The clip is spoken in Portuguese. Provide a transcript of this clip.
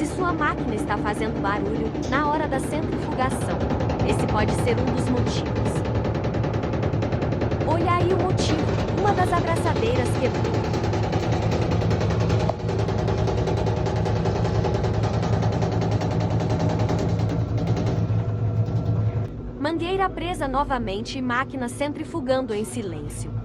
se sua máquina está fazendo barulho na hora da centrifugação. Esse pode ser um dos motivos. Olha aí o motivo. Uma das abraçadeiras quebrou. Mangueira presa novamente e máquina centrifugando em silêncio.